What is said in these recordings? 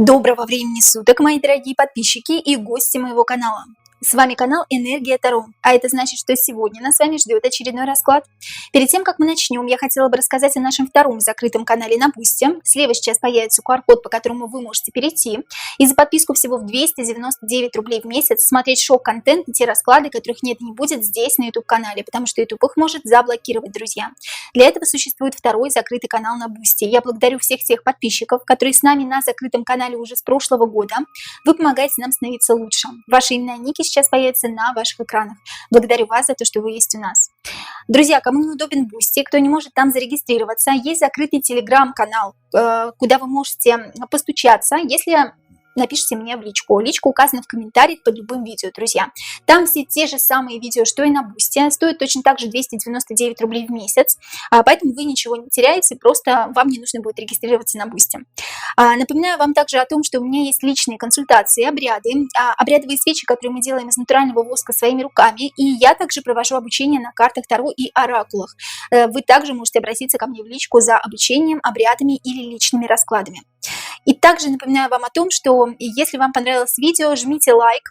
Доброго времени суток, мои дорогие подписчики и гости моего канала. С вами канал Энергия Таро, а это значит, что сегодня нас с вами ждет очередной расклад. Перед тем, как мы начнем, я хотела бы рассказать о нашем втором закрытом канале на Бусти. Слева сейчас появится QR-код, по которому вы можете перейти и за подписку всего в 299 рублей в месяц смотреть шок-контент и те расклады, которых нет и не будет здесь на YouTube-канале, потому что YouTube их может заблокировать, друзья. Для этого существует второй закрытый канал на Бусти. Я благодарю всех тех подписчиков, которые с нами на закрытом канале уже с прошлого года. Вы помогаете нам становиться лучше. Ваши имена и ники сейчас появятся на ваших экранах. Благодарю вас за то, что вы есть у нас. Друзья, кому не удобен Бусти, кто не может там зарегистрироваться, есть закрытый телеграм-канал, куда вы можете постучаться, если напишите мне в личку. Личка указана в комментариях под любым видео, друзья. Там все те же самые видео, что и на Бусти. Стоит точно так же 299 рублей в месяц. Поэтому вы ничего не теряете, просто вам не нужно будет регистрироваться на Бусти. Напоминаю вам также о том, что у меня есть личные консультации, обряды, обрядовые свечи, которые мы делаем из натурального воска своими руками. И я также провожу обучение на картах Таро и оракулах. Вы также можете обратиться ко мне в личку за обучением, обрядами или личными раскладами. И также напоминаю вам о том, что если вам понравилось видео, жмите лайк,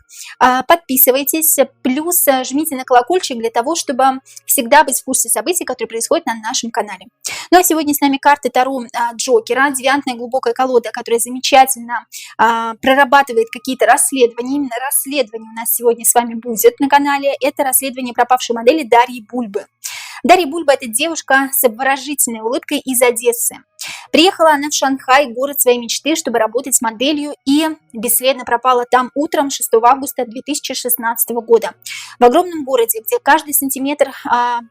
подписывайтесь, плюс жмите на колокольчик для того, чтобы всегда быть в курсе событий, которые происходят на нашем канале. Ну а сегодня с нами карты Таро Джокера, девиантная глубокая колода, которая замечательно прорабатывает какие-то расследования. Именно расследование у нас сегодня с вами будет на канале. Это расследование пропавшей модели Дарьи Бульбы. Дарья Бульба – это девушка с обворожительной улыбкой из Одессы. Приехала она в Шанхай, город своей мечты, чтобы работать с моделью, и бесследно пропала там утром 6 августа 2016 года. В огромном городе, где каждый сантиметр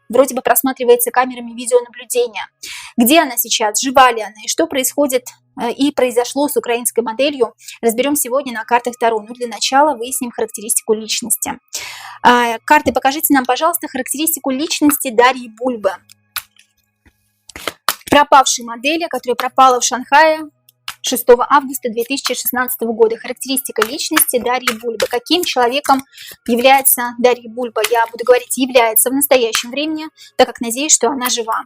вроде бы просматривается камерами видеонаблюдения. Где она сейчас, жива ли она и что происходит и произошло с украинской моделью, разберем сегодня на картах Таро. Но для начала выясним характеристику личности. Карты, покажите нам, пожалуйста, характеристику личности Дарьи Бульбы. Пропавшей модели, которая пропала в Шанхае 6 августа 2016 года. Характеристика личности Дарьи Бульбы. Каким человеком является Дарья Бульба? Я буду говорить «является» в настоящем времени, так как надеюсь, что она жива.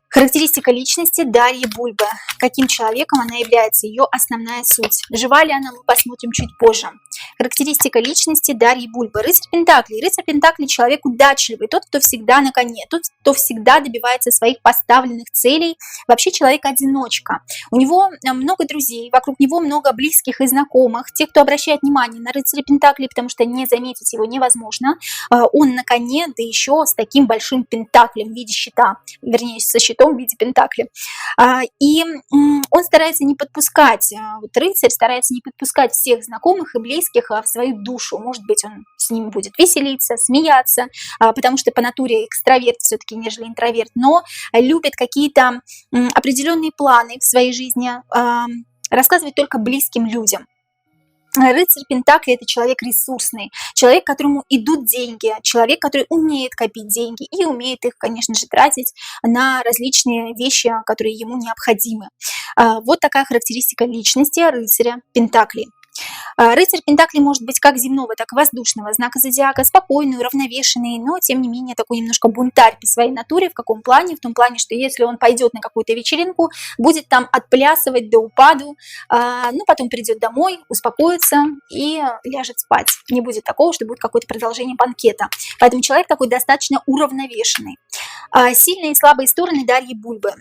Характеристика личности Дарьи Бульбы. Каким человеком она является, ее основная суть. Жива ли она, мы посмотрим чуть позже. Характеристика личности Дарьи Бульбы. Рыцарь Пентаклей. Рыцарь Пентаклей – человек удачливый, тот, кто всегда на коне, тот, кто всегда добивается своих поставленных целей. Вообще человек-одиночка. У него много друзей, вокруг него много близких и знакомых. Те, кто обращает внимание на рыцаря Пентаклей, потому что не заметить его невозможно. Он на коне, да еще с таким большим пентаклем в виде щита, вернее, со щитом в виде пентакля. И он старается не подпускать, вот рыцарь старается не подпускать всех знакомых и близких в свою душу. Может быть, он с ними будет веселиться, смеяться, потому что по натуре экстраверт все-таки, нежели интроверт, но любит какие-то определенные планы в своей жизни рассказывать только близким людям. Рыцарь Пентакли – это человек ресурсный, человек, которому идут деньги, человек, который умеет копить деньги и умеет их, конечно же, тратить на различные вещи, которые ему необходимы. Вот такая характеристика личности рыцаря Пентакли. Рыцарь Пентакли может быть как земного, так и воздушного знака зодиака, спокойный, уравновешенный, но тем не менее такой немножко бунтарь по своей натуре. В каком плане? В том плане, что если он пойдет на какую-то вечеринку, будет там отплясывать до упаду, но потом придет домой, успокоится и ляжет спать. Не будет такого, что будет какое-то продолжение банкета. Поэтому человек такой достаточно уравновешенный. Сильные и слабые стороны Дарьи Бульбы.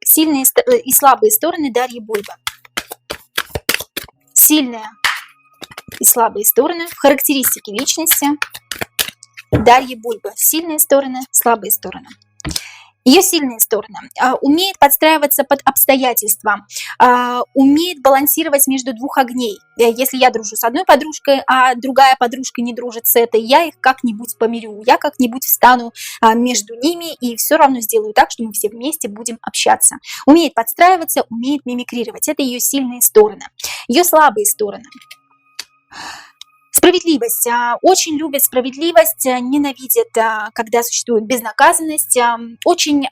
Сильные и слабые стороны Дарьи Бульбы. Сильные и слабые стороны в характеристике личности Дарьи Бульбы. Сильные стороны, слабые стороны. Ее сильные стороны. Умеет подстраиваться под обстоятельства, умеет балансировать между двух огней. Если я дружу с одной подружкой, а другая подружка не дружит с этой, я их как-нибудь помирю, я как-нибудь встану между ними и все равно сделаю так, что мы все вместе будем общаться. Умеет подстраиваться, умеет мимикрировать. Это ее сильные стороны. Ее слабые стороны. Справедливость. Очень любит справедливость, ненавидит, когда существует безнаказанность, очень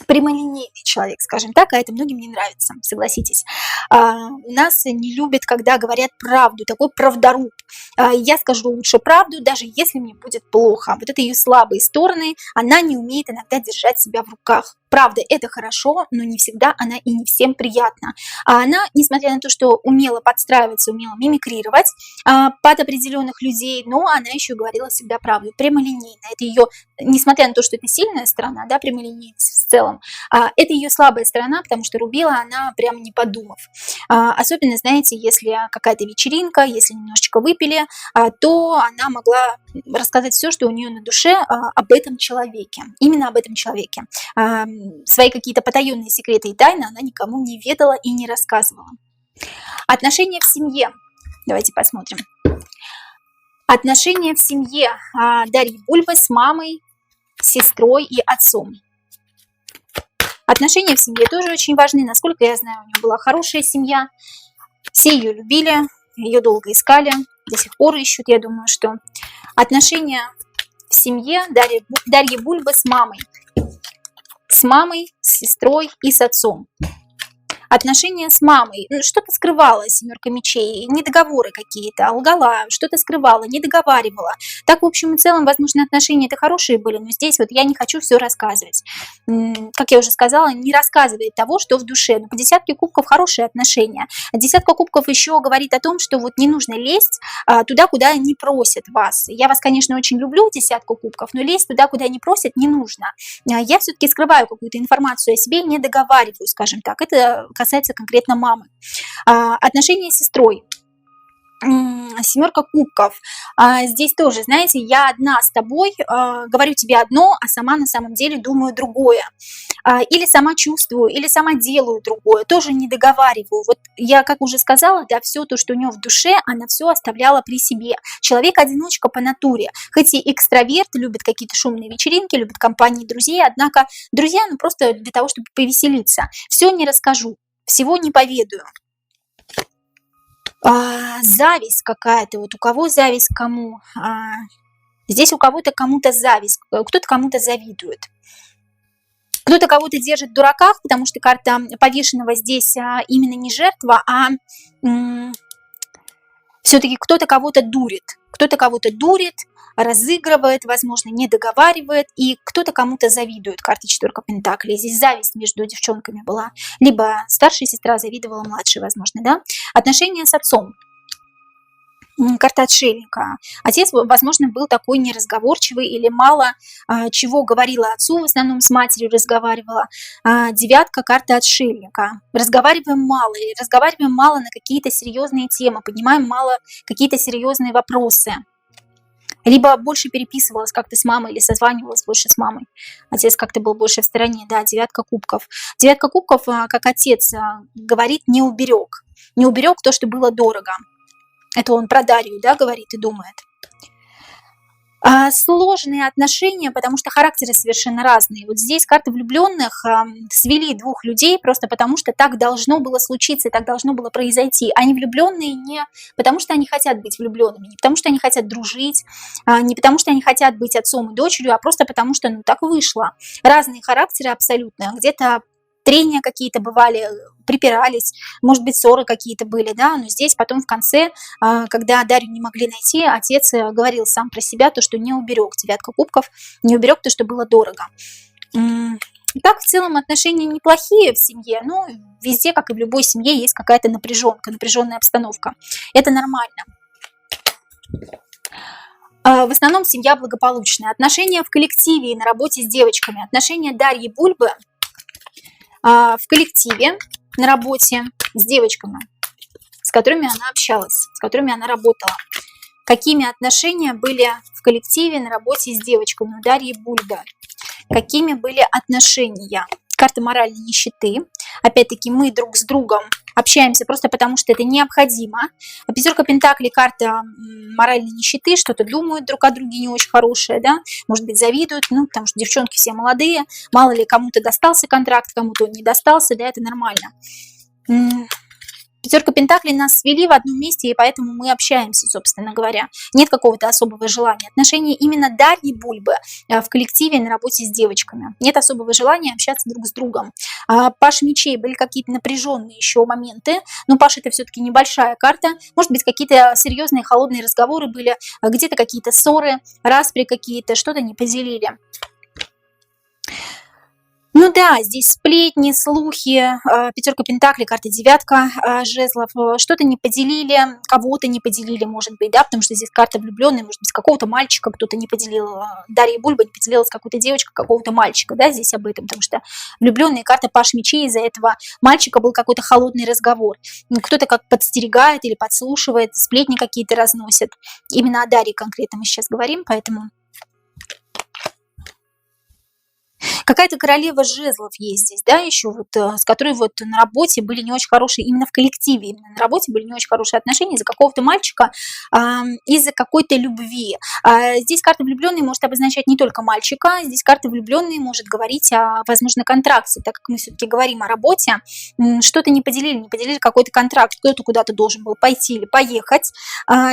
прямолинейный человек, скажем так, а это многим не нравится, согласитесь. У нас не любят, когда говорят правду, такой правдоруб. Я скажу лучше правду, даже если мне будет плохо. Вот это ее слабые стороны, она не умеет иногда держать себя в руках. Правда, это хорошо, но не всегда она и не всем приятна. А она, несмотря на то, что умела подстраиваться, умела мимикрировать под определенных людей, но она еще говорила всегда правду, прямолинейно. Это ее, несмотря на то, что это сильная сторона, да, прямолинейность в целом, это ее слабая сторона, потому что рубила она прям не подумав. Особенно, знаете, если какая-то вечеринка, если немножечко выпили, то она могла рассказать все, что у нее на душе об этом человеке, именно об этом человеке. Свои какие-то потаенные секреты и тайны она никому не ведала и не рассказывала. Отношения в семье. Давайте посмотрим. Отношения в семье Дарьи Бульбы с мамой, сестрой и отцом. Отношения в семье тоже очень важны. Насколько я знаю, у нее была хорошая семья. Все ее любили, ее долго искали, до сих пор ищут, я думаю, что. Отношения в семье Дарьи Бульбы с мамой, с сестрой и с отцом. Отношения с мамой. Что-то скрывала, семерка мечей, недоговоры какие-то, лгала, что-то скрывала, не договаривала. Так, в общем и целом, возможно, отношения это хорошие были, но здесь вот я не хочу все рассказывать. Как я уже сказала, не рассказывает того, что в душе. Но по десятке кубков хорошие отношения. А десятка кубков еще говорит о том, что вот не нужно лезть туда, куда не просят вас. Я вас, конечно, очень люблю, десятку кубков, но лезть туда, куда не просят, не нужно. Я все-таки скрываю какую-то информацию о себе, не договариваю, скажем так. Это касается конкретно мамы. Отношения с сестрой. Семерка кубков. Здесь тоже, знаете, я одна с тобой, говорю тебе одно, а сама на самом деле думаю другое. Или сама чувствую, или сама делаю другое. Тоже не договариваю. Вот я, как уже сказала, да, все то, что у нее в душе, она все оставляла при себе. Человек-одиночка по натуре. Хоть и экстраверт, любит какие-то шумные вечеринки, любит компании друзей, однако друзья, просто для того, чтобы повеселиться. Все не расскажу, всего не поведаю. Зависть какая-то, вот у кого зависть к кому? Здесь у кого-то кому-то зависть, кто-то кому-то завидует. Кто-то кого-то держит в дураках, потому что карта повешенного здесь именно не жертва, а все-таки кто-то кого-то дурит. Кто-то кого-то дурит, разыгрывает, возможно, не договаривает, и кто-то кому-то завидует. Карта четверка пентаклей. Здесь зависть между девчонками была. Либо старшая сестра завидовала младшей, возможно, да. Отношения с отцом. Карта отшельника. Отец, возможно, был такой неразговорчивый или мало чего говорила отцу, в основном с матерью разговаривала. Девятка, карта отшельника. Разговариваем мало на какие-то серьезные темы, поднимаем мало какие-то серьезные вопросы. Либо больше переписывалась как-то с мамой или созванивалась больше с мамой. Отец как-то был больше в стороне, да, девятка кубков. Девятка кубков, как отец говорит, не уберег. Не уберег то, что было дорого. Это он про Дарью, да, говорит и думает. Сложные отношения, потому что характеры совершенно разные. Вот здесь карты влюбленных свели двух людей просто потому, что так должно было случиться, так должно было произойти. Они влюбленные не потому, что они хотят быть влюбленными, не потому, что они хотят дружить, не потому, что они хотят быть отцом и дочерью, а просто потому, что так вышло. Разные характеры абсолютно. Где-то трения какие-то бывали, припирались, может быть, ссоры какие-то были, да, но здесь потом в конце, когда Дарью не могли найти, отец говорил сам про себя то, что не уберег, девятка кубков, не уберег то, что было дорого. Так, в целом, отношения неплохие в семье, но везде, как и в любой семье, есть какая-то напряженка, напряженная обстановка. Это нормально. В основном семья благополучная. Отношения в коллективе и на работе с девочками. Отношения Дарьи Бульбы в коллективе, на работе с девочками, с которыми она общалась, с которыми она работала. Какими отношения были в коллективе, на работе с девочками у Дарьи Бульбы? Какими были отношения? Карта моральной нищеты. Опять-таки мы друг с другом общаемся просто потому, что это необходимо. Пятерка пентаклей, карта моральной нищеты, что-то думают друг о друге не очень хорошее, да, может быть, завидуют, потому что девчонки все молодые, мало ли кому-то достался контракт, кому-то он не достался, да, это нормально. Пятерка Пентаклей нас свели в одном месте, и поэтому мы общаемся, собственно говоря. Нет какого-то особого желания. Отношения именно Дарьи Бульбы в коллективе на работе с девочками. Нет особого желания общаться друг с другом. Паш мечей, были какие-то напряженные еще моменты, но Паш это все-таки небольшая карта. Может быть, какие-то серьезные холодные разговоры были, где-то какие-то ссоры, распри какие-то, что-то не поделили. Ну да, здесь сплетни, слухи, пятерка пентаклей, карта девятка жезлов, что-то не поделили, кого-то не поделили, может быть, да, потому что здесь карта влюбленная, может быть, какого-то мальчика кто-то не поделил, Дарья Бульба не поделилась с какой-то девочкой, какого-то мальчика, да, здесь об этом, потому что влюбленная карта Паш мечей, из-за этого мальчика был какой-то холодный разговор, кто-то как подстерегает или подслушивает, сплетни какие-то разносит, именно о Дарье конкретно мы сейчас говорим, поэтому... Какая-то королева жезлов есть здесь, да, еще вот, с которой вот на работе были не очень хорошие, именно в коллективе, именно на работе были не очень хорошие отношения из-за какого-то мальчика, из-за какой-то любви. Здесь карта влюбленный может обозначать не только мальчика, здесь карта влюбленный может говорить о, возможно, контракте, так как мы все-таки говорим о работе, что-то не поделили какой-то контракт, кто-то куда-то должен был пойти или поехать,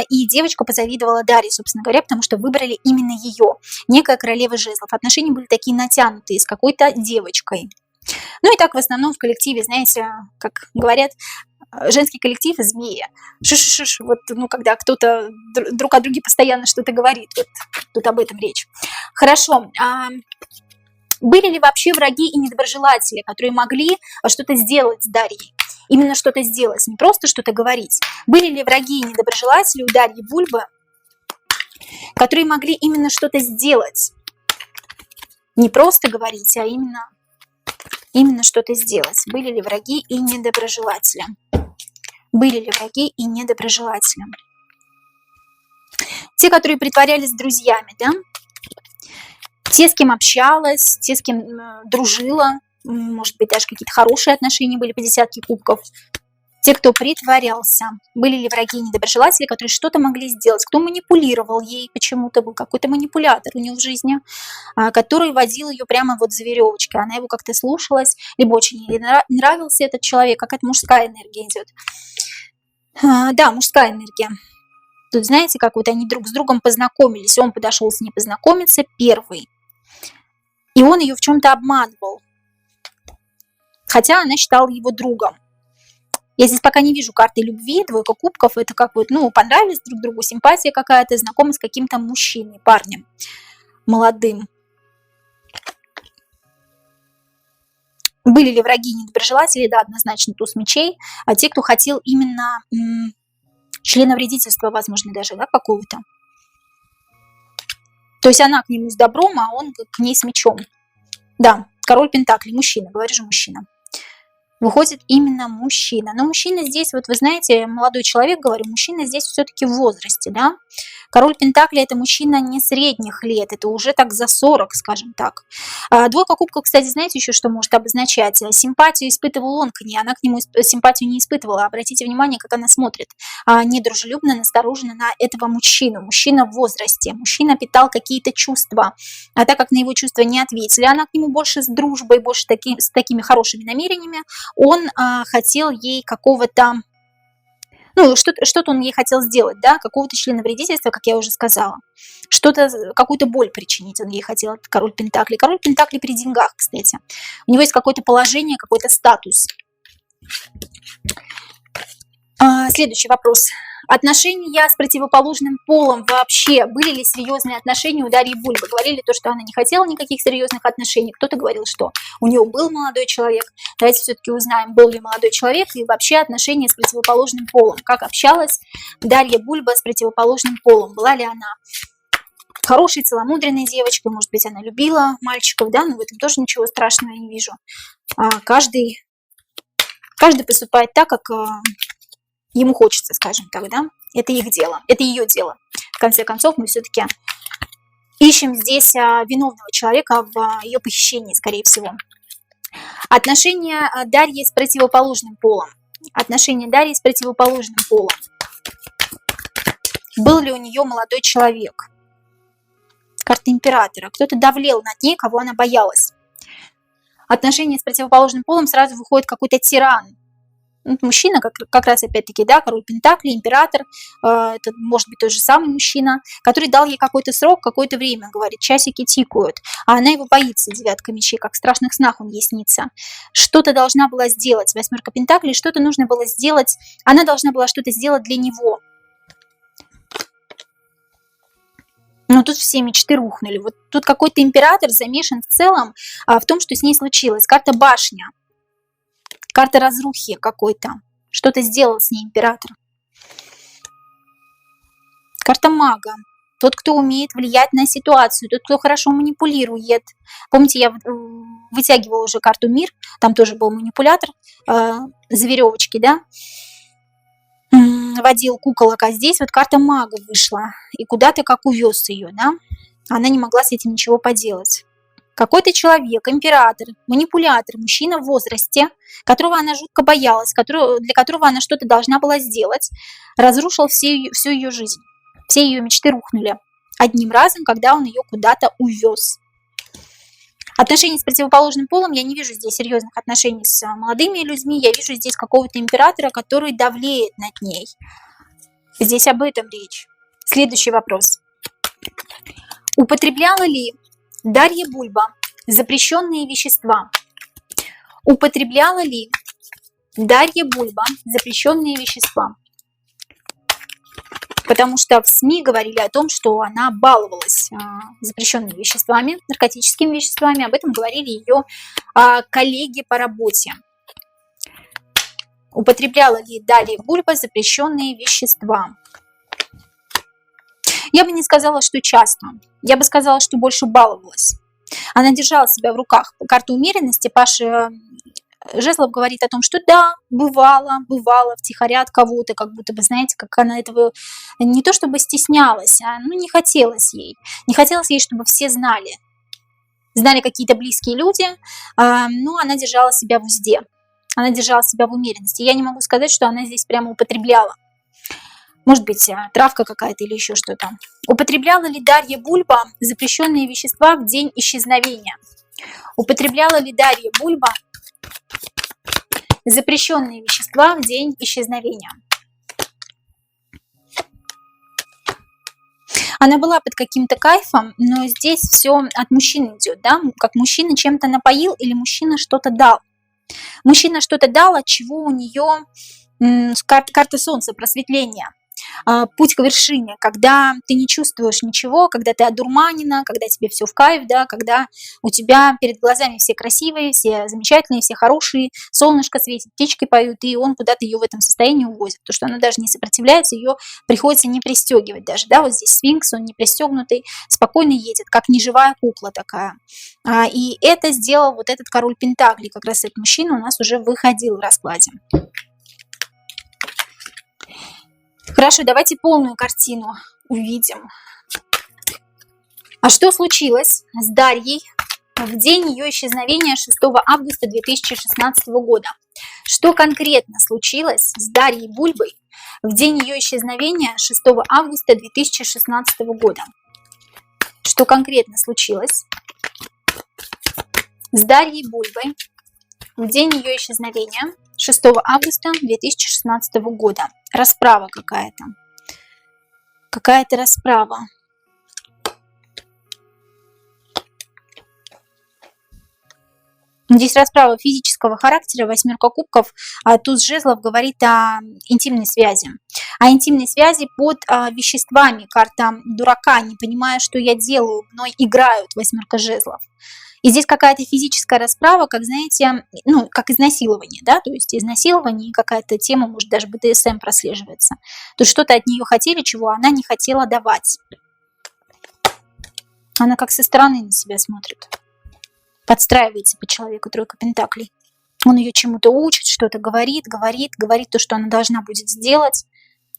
и девочка позавидовала Дарье, собственно говоря, потому что выбрали именно ее, некая королева жезлов. Отношения были такие натянутые, с какой-то девочкой. Ну и так в основном в коллективе, знаете, как говорят, женский коллектив змеи. Шиш-шиш, вот, ну, когда кто-то друг о друге постоянно что-то говорит, вот тут об этом речь. Хорошо. Были ли вообще враги и недоброжелатели, которые могли что-то сделать с Дарьей? Именно что-то сделать, не просто что-то говорить. Были ли враги и недоброжелатели у Дарьи Бульбы, которые могли именно что-то сделать? Не просто говорить, а именно что-то сделать. Были ли враги и недоброжелатели? Были ли враги и недоброжелатели? Те, которые притворялись друзьями, да? Те, с кем общалась, те, с кем дружила, может быть, даже какие-то хорошие отношения были по десятке кубков. Те, кто притворялся, были ли враги и недоброжелатели, которые что-то могли сделать, кто манипулировал ей почему-то, был какой-то манипулятор у нее в жизни, который водил ее прямо вот за веревочкой, она его как-то слушалась, либо очень ей нравился этот человек, какая-то мужская энергия идет. Да, мужская энергия. Тут знаете, как вот они друг с другом познакомились, он подошел с ней познакомиться первый, и он ее в чем-то обманывал, хотя она считала его другом. Я здесь пока не вижу карты любви, двойка кубков, это как вот, ну, понравились друг другу, симпатия какая-то, знакомы с каким-то мужчиной, парнем, молодым. Были ли враги и недоброжелатели? Да, однозначно туз мечей, а те, кто хотел именно членовредительства, возможно, даже, да, какого-то. То есть она к нему с добром, а он к ней с мечом. Да, король пентаклей, мужчина, говорю же, мужчина. Выходит именно мужчина. Но мужчина здесь, вот вы знаете, молодой человек, говорю, мужчина здесь все-таки в возрасте, да. Король Пентаклей это мужчина не средних лет, это уже так за 40, скажем так. Двойка кубков, кстати, знаете еще, что может обозначать? Симпатию испытывал он к ней, она к нему симпатию не испытывала. Обратите внимание, как она смотрит. Недружелюбно, настороженно на этого мужчину. Мужчина в возрасте. Мужчина питал какие-то чувства. А так как на его чувства не ответили, она к нему больше с дружбой, больше с такими хорошими намерениями, он хотел ей какого-то, ну, что-то он ей хотел сделать, да, какого-то членовредительства, как я уже сказала. Что-то, какую-то боль причинить он ей хотел, этот король Пентаклей. Король Пентаклей при деньгах, кстати. У него есть какое-то положение, какой-то статус. Следующий вопрос. Отношения с противоположным полом вообще, были ли серьезные отношения у Дарьи Бульбы? Говорили то, что она не хотела никаких серьезных отношений. Кто-то говорил, что у нее был молодой человек. Давайте все-таки узнаем, был ли молодой человек и вообще отношения с противоположным полом. Как общалась Дарья Бульба с противоположным полом? Была ли она хорошей, целомудренной девочкой? Может быть, она любила мальчиков, да? Но в этом тоже ничего страшного я не вижу. Каждый поступает так, как ему хочется, скажем так, да? Это их дело, это ее дело. В конце концов, мы все-таки ищем здесь виновного человека в ее похищении, скорее всего. Отношения Дарьи с противоположным полом. Отношения Дарьи с противоположным полом. Был ли у нее молодой человек? Карта императора. Кто-то давлел над ней, кого она боялась. Отношения с противоположным полом, сразу выходит какой-то тиран. Мужчина, как раз опять-таки, да, король Пентаклей, император, это может быть тот же самый мужчина, который дал ей какой-то срок, какое-то время, говорит, часики тикают, а она его боится, девятка мечей, как в страшных снах он ей снится. Что-то должна была сделать, восьмерка Пентаклей, что-то нужно было сделать, она должна была что-то сделать для него. Но тут все мечты рухнули. Вот тут какой-то император замешан в целом в том, что с ней случилось. Карта башня. Карта разрухи какой-то. Что-то сделал с ней император. Карта мага. Тот, кто умеет влиять на ситуацию. Тот, кто хорошо манипулирует. Помните, я вытягивала уже карту мир. Там тоже был манипулятор. За веревочки, да? Водил куколок. А здесь вот карта мага вышла. И куда-то как увез ее, да? Она не могла с этим ничего поделать. Какой-то человек, император, манипулятор, мужчина в возрасте, которого она жутко боялась, для которого она что-то должна была сделать, разрушил всю ее жизнь. Все ее мечты рухнули одним разом, когда он ее куда-то увез. Отношения с противоположным полом, я не вижу здесь серьезных отношений с молодыми людьми, я вижу здесь какого-то императора, который давлеет над ней. Здесь об этом речь. Следующий вопрос. Употребляла ли Дарья Бульба запрещенные вещества? Употребляла ли Дарья Бульба запрещенные вещества? Потому что в СМИ говорили о том, что она баловалась запрещенными веществами, наркотическими веществами. Об этом говорили ее коллеги по работе. Употребляла ли Дарья Бульба запрещенные вещества? Я бы не сказала, что часто. Я бы сказала, что больше баловалась. Она держала себя в руках. Карта умеренности Паша Жезлов говорит о том, что да, бывало втихаря от кого-то, как будто бы, знаете, как она этого не то чтобы стеснялась, а не хотелось ей. Не хотелось ей, чтобы все знали. Знали какие-то близкие люди, но она держала себя в узде. Она держала себя в умеренности. Я не могу сказать, что она здесь прямо употребляла. Может быть, травка какая-то или еще что-то. Употребляла ли Дарья Бульба запрещенные вещества в день исчезновения? Употребляла ли Дарья Бульба запрещенные вещества в день исчезновения? Она была под каким-то кайфом, но здесь все от мужчины идет, да? Как мужчина чем-то напоил или мужчина что-то дал. Мужчина что-то дал, от чего у нее карта солнца, просветление. Путь к вершине, когда ты не чувствуешь ничего, когда ты одурманена, когда тебе все в кайф, да, когда у тебя перед глазами все красивые, все замечательные, все хорошие, солнышко светит, птички поют, и он куда-то ее в этом состоянии увозит, потому что она даже не сопротивляется, ее приходится не пристегивать даже, да, вот здесь сфинкс, он не пристегнутый, спокойно едет, как неживая кукла такая. И это сделал вот этот король Пентаклей, как раз этот мужчина у нас уже выходил в раскладе. Хорошо, давайте полную картину увидим. А что случилось с Дарьей в день ее исчезновения 6 августа 2016 года? Что конкретно случилось с Дарьей Бульбой в день ее исчезновения 6 августа 2016 года? Что конкретно случилось с Дарьей Бульбой в день ее исчезновения 6 августа 2016 года? Расправа какая-то. Какая-то расправа. Здесь расправа физического характера, восьмерка кубков, а туз жезлов говорит о интимной связи. О интимной связи под веществами. Карта дурака, не понимая, что я делаю, мной играют, восьмерка жезлов. И здесь какая-то физическая расправа, как, знаете, как изнасилование, да, то есть изнасилование и какая-то тема, может, даже БДСМ прослеживается. То есть что-то от нее хотели, чего она не хотела давать. Она как со стороны на себя смотрит. Подстраивается по человеку, тройка пентаклей. Он ее чему-то учит, что-то говорит то, что она должна будет сделать.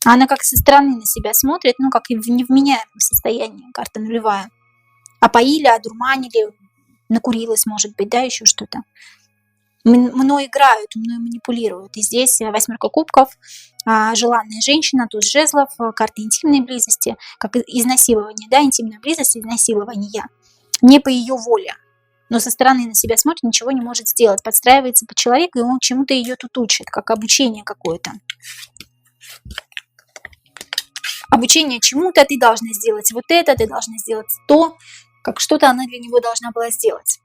А она как со стороны на себя смотрит, как и в невменяемом состоянии, карта нулевая. Опоили, одурманили, накурилась, может быть, да, еще что-то. Мной играют, мной манипулируют. И здесь восьмерка кубков, желанная женщина, туз жезлов, карта интимной близости, как изнасилование, да, интимная близость, изнасилование. Не по ее воле. но со стороны на себя смотрит, ничего не может сделать. Подстраивается под человека, и он чему-то ее тут учит, как обучение какое-то. Обучение чему-то, ты должна сделать вот это, ты должна сделать то, как что-то она для него должна была сделать.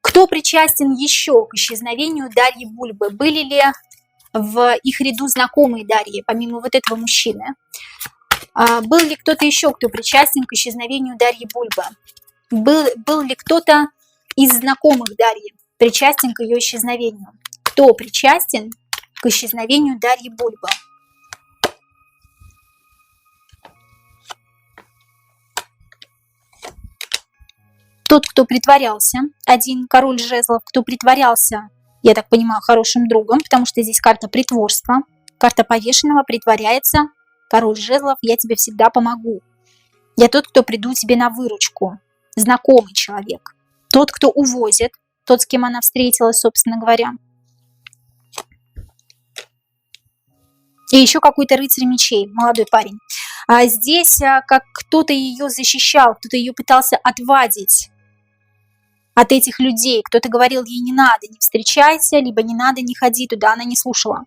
Кто причастен еще к исчезновению Дарьи Бульбы? Были ли в их ряду знакомые Дарьи, помимо вот этого мужчины? Был ли кто-то еще, кто причастен к исчезновению Дарьи Бульбы? Был ли кто-то из знакомых Дарьи причастен к ее исчезновению? Кто причастен к исчезновению Дарьи Бульбы? Тот, кто притворялся, один король жезлов, кто притворялся, я так понимаю, хорошим другом, потому что здесь карта притворства, карта повешенного, притворяется, король жезлов, я тебе всегда помогу. Я тот, кто приду тебе на выручку, знакомый человек, тот, кто увозит, тот, с кем она встретилась, собственно говоря. И еще какой-то рыцарь мечей, молодой парень. А здесь как кто-то ее защищал, кто-то ее пытался отвадить от этих людей. Кто-то говорил ей не надо, не встречайся, либо не надо, не ходи туда, она не слушала.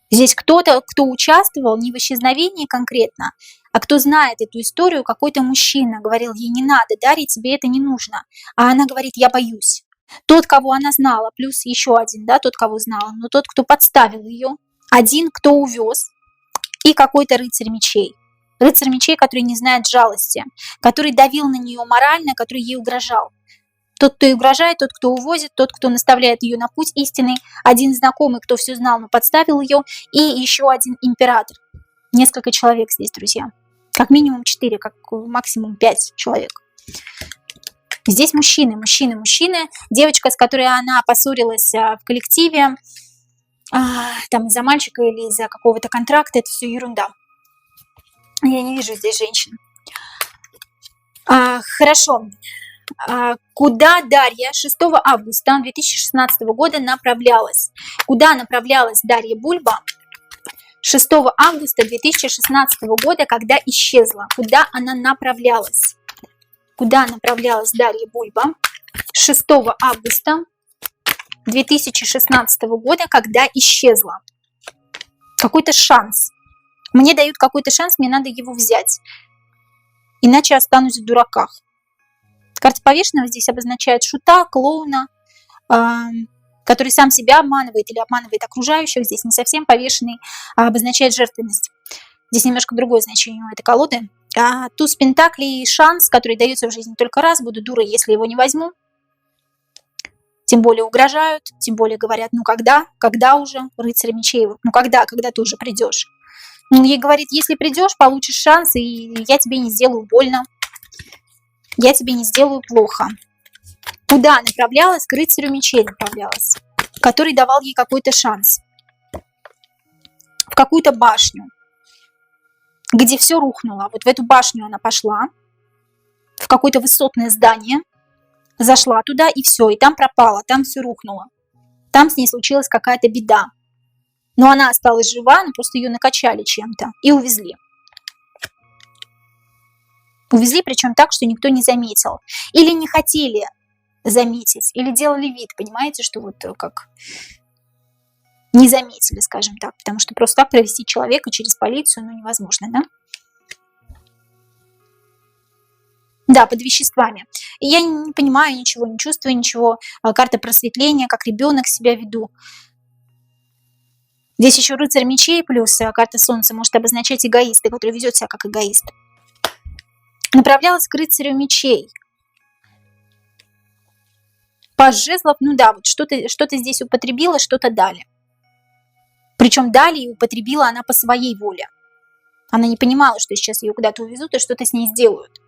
Здесь кто-то, кто участвовал не в исчезновении конкретно, а кто знает эту историю, какой-то мужчина говорил ей не надо, Дарья, тебе это не нужно. А она говорит, я боюсь. Тот, кого она знала, плюс еще один, да, тот, кого знала, но тот, кто подставил ее, один, кто увез, и какой-то рыцарь мечей. Рыцарь мечей, который не знает жалости, который давил на нее морально, который ей угрожал. Тот, кто ей угрожает, тот, кто увозит, тот, кто наставляет ее на путь истинный, один знакомый, кто все знал, но подставил ее, и еще один император. Несколько человек здесь, друзья. Как минимум 4, как максимум 5 человек. Здесь мужчины. Девочка, с которой она поссорилась в коллективе, там из-за мальчика или из-за какого-то контракта, это все ерунда. Я не вижу здесь женщин. Хорошо. Куда Дарья 6 августа 2016 года направлялась? Куда направлялась Дарья Бульба 6 августа 2016 года, когда исчезла? Куда она направлялась? Куда направлялась Дарья Бульба 6 августа 2016 года, когда исчезла? Какой-то шанс. Мне дают какой-то шанс, мне надо его взять. Иначе останусь в дураках. Карта повешенного здесь обозначает шута, клоуна, который сам себя обманывает или обманывает окружающих. Здесь не совсем повешенный, обозначает жертвенность. Здесь немножко другое значение у этой колоды. Туз пентаклей – шанс, который дается в жизни только раз. Буду дурой, если его не возьму. Тем более угрожают, тем более говорят, ну когда уже, рыцарь мечей, ну когда ты уже придешь. Ей говорит, если придешь, получишь шанс, и я тебе не сделаю больно. Я тебе не сделаю плохо. Куда направлялась? К рыцарю мечей направлялась, который давал ей какой-то шанс. В какую-то башню, где все рухнуло. Вот в эту башню она пошла, в какое-то высотное здание, зашла туда и все, и там пропала, там все рухнуло. Там с ней случилась какая-то беда. Но она осталась жива, но просто ее накачали чем-то и увезли. Увезли, причем так, что никто не заметил. Или не хотели заметить, или делали вид, понимаете, что вот как не заметили, скажем так. Потому что просто так провести человека через полицию, ну, невозможно, да? Да, под веществами. И я не понимаю ничего, не чувствую ничего. Карта просветления, как ребенок себя веду. Здесь еще рыцарь мечей, плюс карта солнца может обозначать эгоиста, который ведет себя как эгоист. Направлялась к рыцарю мечей. Паж жезлов, ну да, вот что-то здесь употребила, что-то дали. Причем дали и употребила она по своей воле. Она не понимала, что сейчас ее куда-то увезут и что-то с ней сделают.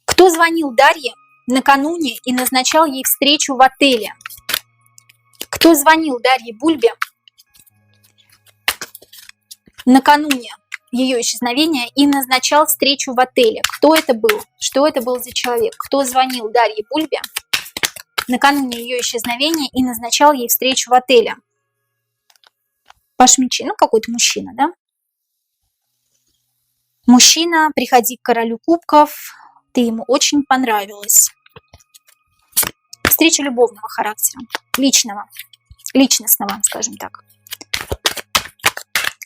Кто звонил Дарье накануне и назначал ей встречу в отеле? Кто звонил Дарье Бульбе накануне ее исчезновения и назначал встречу в отеле? Кто это был? Что это был за человек? Кто звонил Дарье Бульбе накануне ее исчезновения и назначал ей встречу в отеле. Паш мечей, ну какой-то мужчина, да? Мужчина, приходи к королю кубков, ты ему очень понравилась. Встреча любовного характера, личностного, скажем так.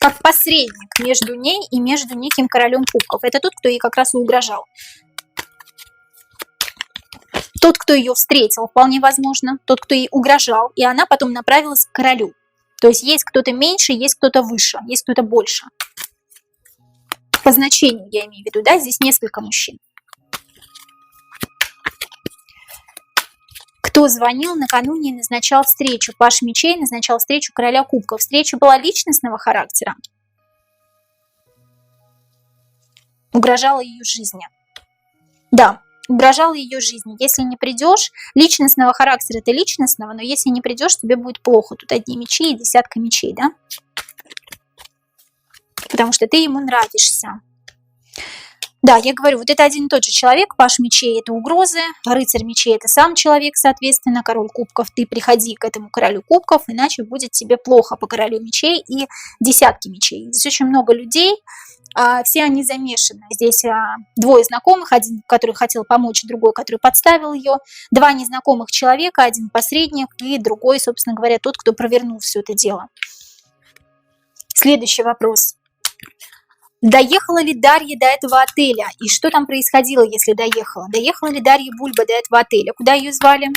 Как посредник между ней и между неким королем кубков. Это тот, кто ей как раз и угрожал. Тот, кто ее встретил, вполне возможно, тот, кто ей угрожал, и она потом направилась к королю. То есть есть кто-то меньше, есть кто-то выше, есть кто-то больше. По значению я имею в виду, да, здесь несколько мужчин. Кто звонил накануне и назначал встречу? Паш мечей назначал встречу короля кубков. Встреча была личностного характера. Угрожала ее жизни. Да, угрожала ее жизни. Если не придешь, личностного характера это личностного, но если не придешь, тебе будет плохо. Тут одни мечи и десятка мечей, да? Потому что ты ему нравишься. Да, я говорю, вот это один и тот же человек, паш мечей это угрозы, рыцарь мечей это сам человек, соответственно, король кубков, ты приходи к этому королю кубков, иначе будет тебе плохо по королю мечей и десятки мечей. Здесь очень много людей, все они замешаны. Здесь двое знакомых, один, который хотел помочь, другой, который подставил ее, два незнакомых человека, один посредник и другой, собственно говоря, тот, кто провернул все это дело. Следующий вопрос. Доехала ли Дарья до этого отеля? И что там происходило, если доехала? Доехала ли Дарья Бульба до этого отеля? Куда ее звали?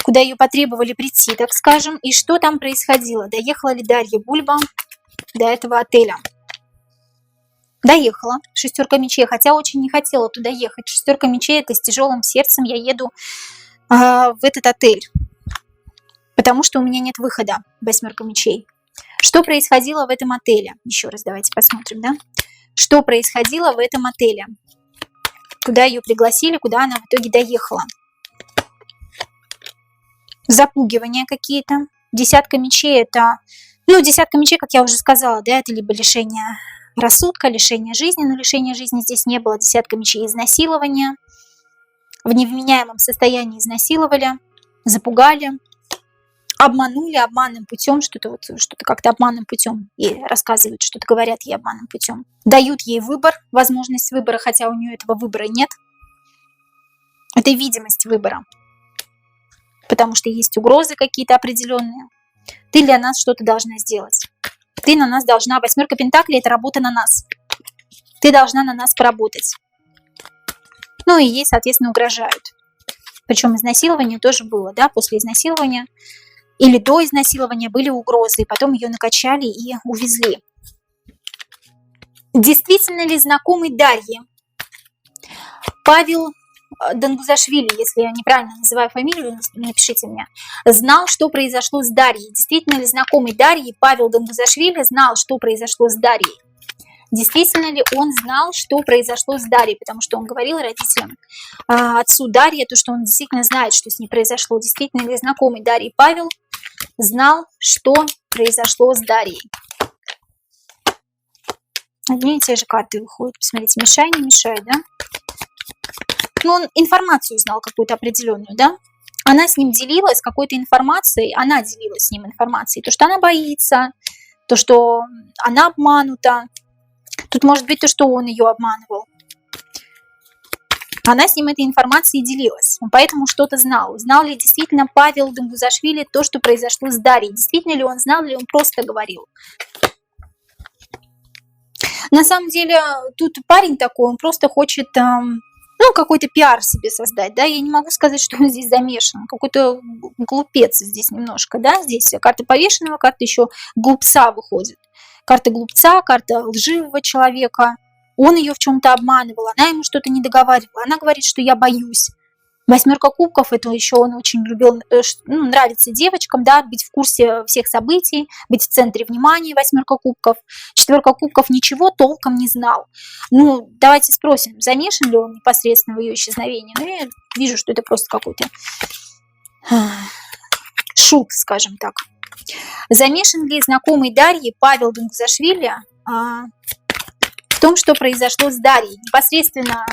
Куда ее потребовали прийти, так скажем? И что там происходило? Доехала ли Дарья Бульба до этого отеля? Доехала. Шестерка мечей. Хотя очень не хотела туда ехать. Шестерка мечей это с тяжелым сердцем я еду в этот отель. Потому что у меня нет выхода. Восьмерка мечей. Что происходило в этом отеле? Еще раз давайте посмотрим, да? Что происходило в этом отеле? Куда ее пригласили, куда она в итоге доехала? Запугивания какие-то. Десятка мечей это... Ну, десятка мечей, как я уже сказала, да, это либо лишение рассудка, лишение жизни, но лишения жизни здесь не было. Десятка мечей изнасилования. В невменяемом состоянии изнасиловали, запугали. Обманули обманным путем, что-то как-то обманным путем ей рассказывают, что-то говорят ей обманным путем. Дают ей выбор, возможность выбора, хотя у нее этого выбора нет. Это видимость выбора. Потому что есть угрозы какие-то определенные. Ты для нас что-то должна сделать. Ты на нас должна. Восьмерка пентаклей – это работа на нас. Ты должна на нас поработать. Ну и ей, соответственно, угрожают. Причем изнасилование тоже было, да, после изнасилования. Или до изнасилования были угрозы, и потом ее накачали и увезли. Действительно ли знакомый Дарье Павел Дангузашвили, если я неправильно называю фамилию, напишите мне, знал, что произошло с Дарьей? Действительно ли знакомый Дарье Павел Дангузашвили знал, что произошло с Дарьей? Действительно ли он знал, что произошло с Дарьей? Потому что он говорил родителям, отцу Дарьи, то, что он действительно знает, что с ней произошло. Действительно ли знакомый Дарьи Павел знал, что произошло с Дарьей? Одни и те же карты выходят. Посмотрите, мешай, не мешай, да? Ну, он информацию знал какую-то определенную, да? Она с ним делилась какой-то информацией, она делилась с ним информацией. То, что она боится, то, что она обманута. Тут может быть то, что он ее обманывал. Она с ним этой информацией делилась. Он поэтому что-то знал. Знал ли действительно Павел Дангузашвили то, что произошло с Дарьей? Действительно ли он знал, или он просто говорил? На самом деле, тут парень такой, он просто хочет, ну, какой-то пиар себе создать, да, я не могу сказать, что он здесь замешан, какой-то глупец здесь немножко, да, здесь карта повешенного, карта еще глупца выходит. Карта глупца, карта лживого человека. Он ее в чем-то обманывал, она ему что-то не договаривала. Она говорит, что я боюсь. Восьмерка кубков, это еще он очень любил, ну, нравится девочкам, да, быть в курсе всех событий, быть в центре внимания, восьмерка кубков. Четверка кубков ничего толком не знал. Ну, давайте спросим, замешан ли он непосредственно в ее исчезновении. Ну, я вижу, что это просто какой-то шут, скажем так. Замешан ли знакомый Дарьи Павел Дангузашвили в том, что произошло с Дарьей? Непосредственно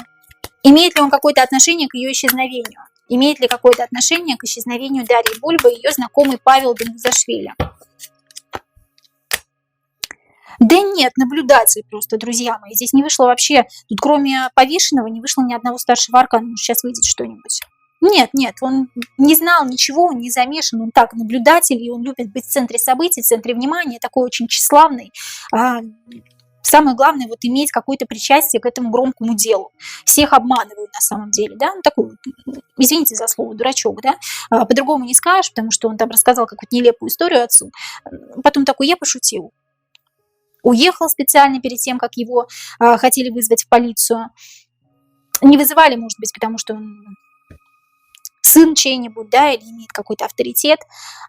имеет ли он какое-то отношение к ее исчезновению? Имеет ли какое-то отношение к исчезновению Дарьи Бульбы и ее знакомый Павел Бенгузашвили? Да нет, наблюдатель просто, друзья мои. Здесь не вышло вообще, тут кроме повешенного не вышло ни одного старшего аркана. Может, сейчас выйдет что-нибудь. Нет, нет, он не знал ничего, он не замешан, он так, наблюдатель, и он любит быть в центре событий, в центре внимания, такой очень тщеславный. Самое главное, вот иметь какое-то причастие к этому громкому делу. Всех обманывают на самом деле, да, ну, такой, извините за слово, дурачок, да, по-другому не скажешь, потому что он там рассказал какую-то нелепую историю отцу, потом такой, я пошутил. Уехал специально перед тем, как его хотели вызвать в полицию. Не вызывали, может быть, потому что он сын чей-нибудь, да, или имеет какой-то авторитет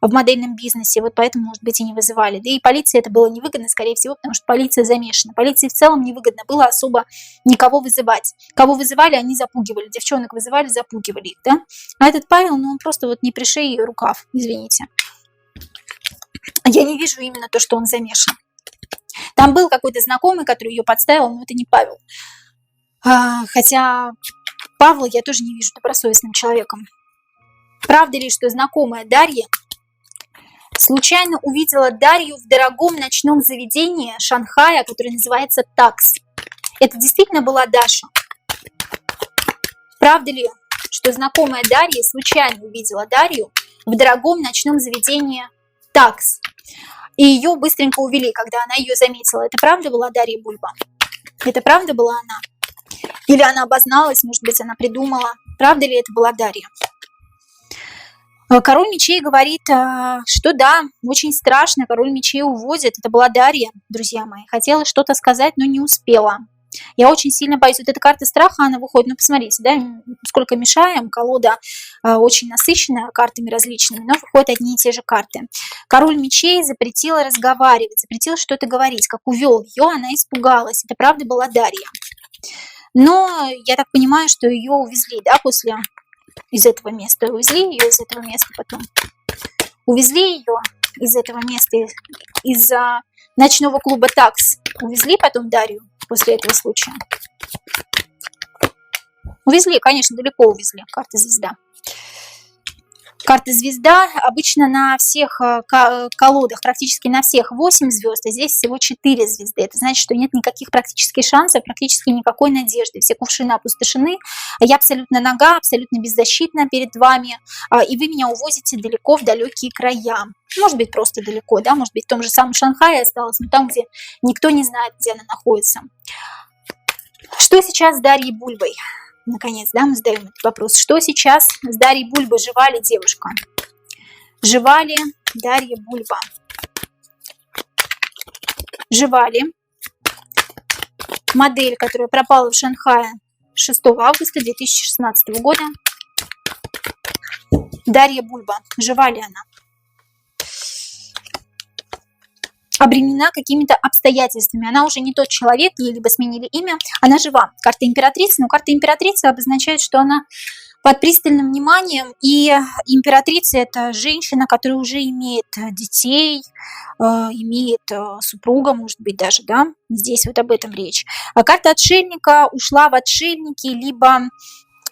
в модельном бизнесе, вот поэтому, может быть, и не вызывали. Да и полиции это было невыгодно, скорее всего, потому что полиция замешана. Полиции в целом невыгодно было особо никого вызывать. Кого вызывали, они запугивали. Девчонок вызывали, запугивали их, да. А этот Павел, ну, он просто вот не пришей рукав, извините. Я не вижу именно то, что он замешан. Там был какой-то знакомый, который ее подставил, но это не Павел. Хотя Павла я тоже не вижу добросовестным человеком. Правда ли, что знакомая Дарья случайно увидела Дарью в дорогом ночном заведении Шанхая, которое называется «Такс»? Это действительно была Даша? Правда ли, что знакомая Дарья случайно увидела Дарью в дорогом ночном заведении «Такс»? И ее быстренько увели, когда она ее заметила. Это правда была Дарья Бульба? Это правда была она? Или она обозналась, может быть, она придумала? Правда ли это была Дарья? Король мечей говорит, что да, очень страшно, король мечей уводит. Это была Дарья, друзья мои. Хотела что-то сказать, но не успела. Я очень сильно боюсь. Вот эта карта страха, она выходит, ну посмотрите, да, сколько мешаем, колода очень насыщенная картами различными, но выходят одни и те же карты. Король мечей запретила разговаривать, запретил что-то говорить. Как увел ее, она испугалась. Это правда была Дарья. Но я так понимаю, что ее увезли, да, после из этого места. Увезли ее из этого места потом. Увезли ее из этого места, из-за ночного клуба «Такс». Увезли потом Дарью после этого случая. Увезли, конечно, далеко увезли. Карта звезда. Карта звезда обычно на всех колодах, практически на всех 8 звезд, а здесь всего 4 звезды. Это значит, что нет никаких практически шансов, практически никакой надежды. Все кувшины опустошены. Я абсолютно нага, абсолютно беззащитна перед вами. И вы меня увозите далеко в далекие края. Может быть, просто далеко, да, может быть, в том же самом Шанхае осталось, но там, где никто не знает, где она находится. Что сейчас с Дарьей Бульбой? Наконец, да, мы задаем этот вопрос. Что сейчас с Дарьей Бульбой? Жива ли девушка? Жива ли Дарья Бульба? Жива ли модель, которая пропала в Шанхае 6 августа 2016 года? Дарья Бульба. Жива ли она? Обременена какими-то обстоятельствами. Она уже не тот человек, ей либо сменили имя, она жива. Карта императрицы, но карта императрицы обозначает, что она под пристальным вниманием, и императрица – это женщина, которая уже имеет детей, имеет супруга, может быть, даже, да, здесь вот об этом речь. А карта отшельника ушла в отшельники, либо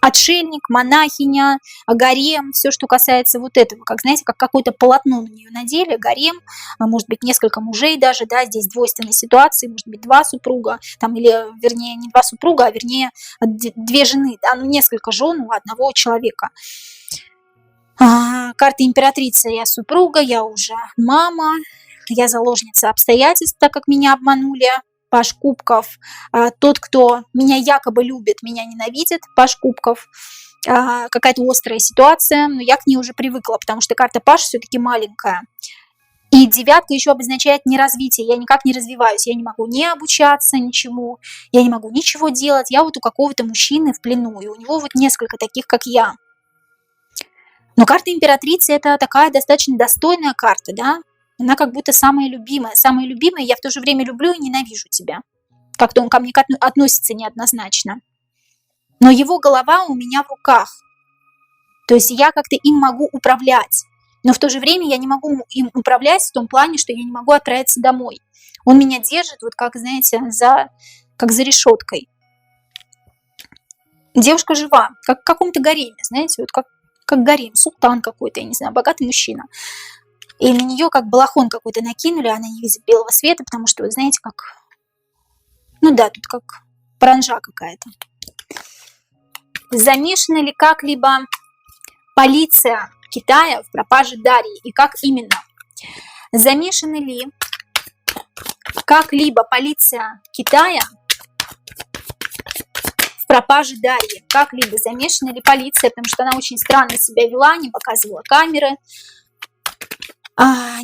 отшельник, монахиня, гарем, все, что касается вот этого, как, знаете, как какое-то полотно на нее надели, гарем, может быть, несколько мужей даже, да, здесь двойственные ситуации, может быть, 2 супруга, там, или, вернее, не 2 супруга, а, вернее, 2 жены, да, ну, несколько жен у одного человека. Карта императрицы: я супруга, я уже мама, я заложница обстоятельств, так как меня обманули. Паж кубков, тот, кто меня якобы любит, меня ненавидит. Паж кубков, какая-то острая ситуация, но я к ней уже привыкла, потому что карта Паж все-таки маленькая. И 9 еще обозначает неразвитие, я никак не развиваюсь, я не могу не обучаться ничему, я не могу ничего делать, я вот у какого-то мужчины в плену, и у него вот несколько таких, как я. Но карта императрицы – это такая достаточно достойная карта, да? Она как будто самая любимая. Самая любимая, я в то же время люблю и ненавижу тебя. Как-то он ко мне относится неоднозначно. Но его голова у меня в руках. То есть я как-то им могу управлять. Но в то же время я не могу им управлять в том плане, что я не могу отправиться домой. Он меня держит, вот как, знаете, как за решеткой. Девушка жива, как в каком-то гареме, знаете, вот как как гарем, султан какой-то, я не знаю, богатый мужчина. И на нее как балахон какой-то накинули, она не видит белого света, потому что, вы знаете, как... Ну да, тут как паранжа какая-то. Замешана ли как-либо полиция Китая в пропаже Дарьи? И как именно? Замешана ли как-либо полиция Китая в пропаже Дарьи? Как-либо замешана ли полиция, потому что она очень странно себя вела, не показывала камеры,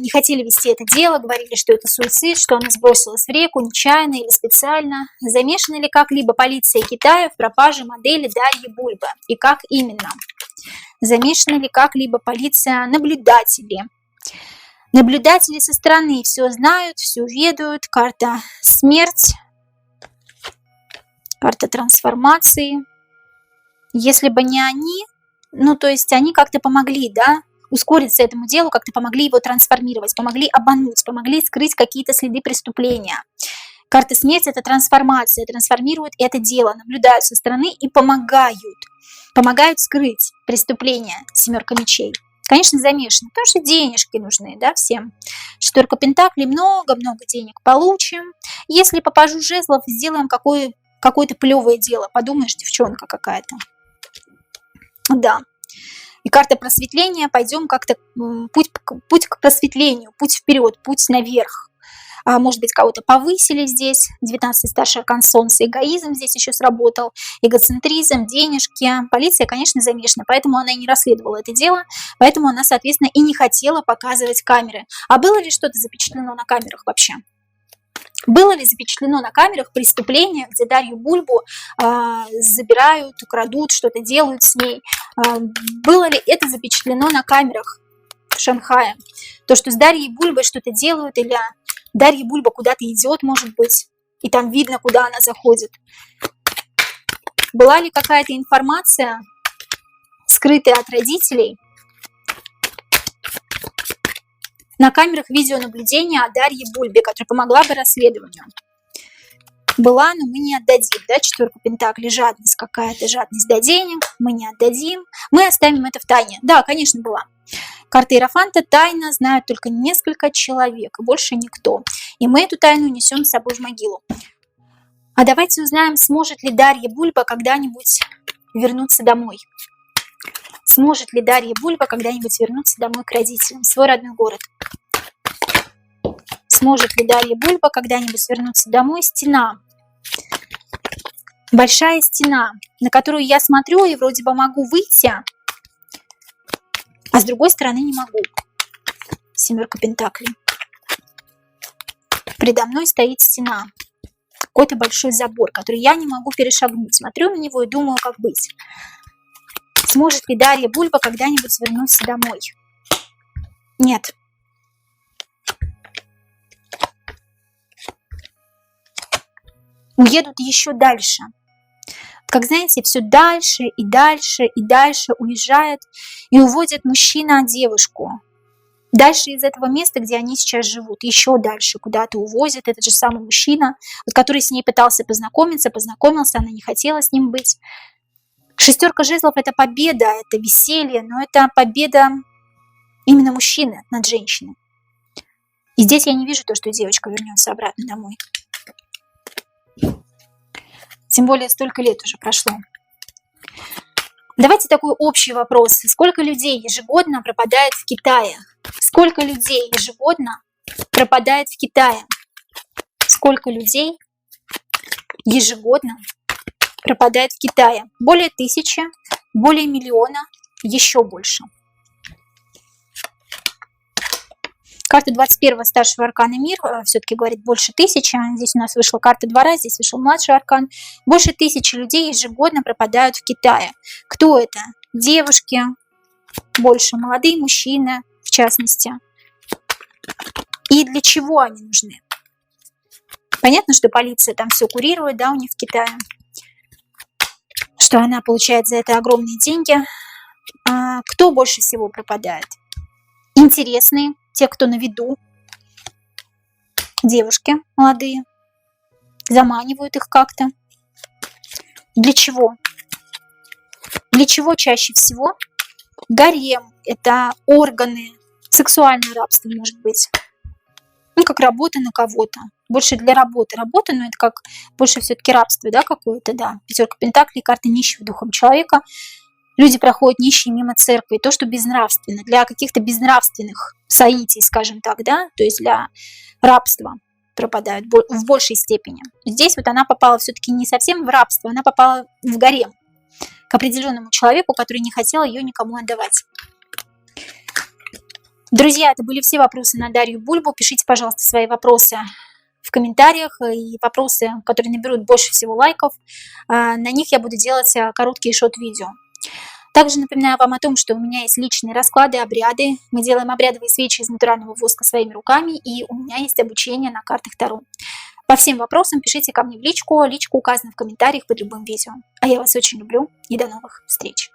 не хотели вести это дело, говорили, что это суицид, что она сбросилась в реку нечаянно или специально. Замешана ли как-либо полиция Китая в пропаже модели Дарьи Бульбы? И как именно? Замешана ли как-либо полиция, наблюдатели? Наблюдатели со стороны все знают, все ведают. Карта смерть, карта трансформации. Если бы не они, ну то есть они как-то помогли, да, ускориться этому делу, как-то помогли его трансформировать, помогли обмануть, помогли скрыть какие-то следы преступления. Карта смерти – это трансформация, трансформируют это дело, наблюдают со стороны и помогают скрыть преступление. Семерка мечей. Конечно, замешаны, потому что денежки нужны, да, всем. Четверка пентаклей, много-много денег получим. Если по пажу жезлов сделаем какое-то плевое дело, подумаешь, девчонка какая-то. Да. И карта просветления, пойдем как-то, путь к просветлению, путь вперед, путь наверх. Может быть, кого-то повысили здесь, 19 старший аркан Солнца, эгоизм здесь еще сработал, эгоцентризм, денежки. Полиция, конечно, замешана, поэтому она и не расследовала это дело, поэтому она, соответственно, и не хотела показывать камеры. А было ли что-то запечатлено на камерах вообще? Было ли запечатлено на камерах преступление, где Дарью Бульбу забирают, крадут, что-то делают с ней? Было ли это запечатлено на камерах в Шанхае? То, что с Дарьей Бульбой что-то делают, или Дарья Бульба куда-то идет, может быть, и там видно, куда она заходит. Была ли какая-то информация, скрытая от родителей, на камерах видеонаблюдения о Дарье Бульбе, которая помогла бы расследованию? Была, но мы не отдадим, да, четверка пентаклей, жадность какая-то, жадность до денег, мы не отдадим, мы оставим это в тайне. Да, конечно, была. Карта Иерофанта, тайна знают только несколько человек, больше никто. И мы эту тайну несем с собой в могилу. А давайте узнаем, сможет ли Дарья Бульба когда-нибудь вернуться домой. Сможет ли Дарья Бульба когда-нибудь вернуться домой к родителям, в свой родной город? Сможет ли Дарья Бульба когда-нибудь вернуться домой? Стена. Большая стена, на которую я смотрю и вроде бы могу выйти, а с другой стороны не могу. Семерка пентаклей. Предо мной стоит стена. Какой-то большой забор, который я не могу перешагнуть. Смотрю на него и думаю, как быть. Сможет ли Дарья Бульба когда-нибудь вернуться домой? Нет. Уедут еще дальше. Как знаете, все дальше и дальше и дальше уезжает и уводит мужчина девушку. Дальше из этого места, где они сейчас живут, еще дальше куда-то увозит этот же самый мужчина, который с ней пытался познакомиться, познакомился, она не хотела с ним быть. Шестерка жезлов – это победа, это веселье, но это победа именно мужчины над женщиной. И здесь я не вижу то, что девочка вернется обратно домой. Тем более столько лет уже прошло. Давайте такой общий вопрос. Сколько людей ежегодно пропадает в Китае? Сколько людей ежегодно пропадает в Китае? Сколько людей ежегодно пропадает в Китае? Более 1000, более миллиона, еще больше. Карта 21 старшего аркана мир все-таки говорит больше 1000. Здесь у нас вышла карта двора, здесь вышел младший аркан. Больше 1000 людей ежегодно пропадают в Китае. Кто это? Девушки, больше молодые мужчины, в частности. И для чего они нужны? Понятно, что полиция там все курирует, да, у них в Китае. Что она получает за это огромные деньги. Кто больше всего пропадает? Интересные. Те, кто на виду, девушки молодые, заманивают их как-то. Для чего? Для чего чаще всего Гарем – это органы, сексуальное рабство может быть. Ну, как работа на кого-то. Больше для работы. Работа, но это как больше все-таки рабство, да, какое-то, да. Пятерка пентаклей, карта нищего духом человека. Люди проходят нищие мимо церкви. То, что безнравственно. Для каких-то безнравственных соитий, скажем так, да, то есть для рабства пропадают в большей степени. Здесь вот она попала все-таки не совсем в рабство, она попала в гарем к определенному человеку, который не хотел ее никому отдавать. Друзья, это были все вопросы на Дарью Бульбу. Пишите, пожалуйста, свои вопросы в комментариях и вопросы, которые наберут больше всего лайков. На них я буду делать короткие шорт-видео. Также напоминаю вам о том, что у меня есть личные расклады, обряды. Мы делаем обрядовые свечи из натурального воска своими руками, и у меня есть обучение на картах Таро. По всем вопросам пишите ко мне в личку. Личка указана в комментариях под любым видео. А я вас очень люблю и до новых встреч.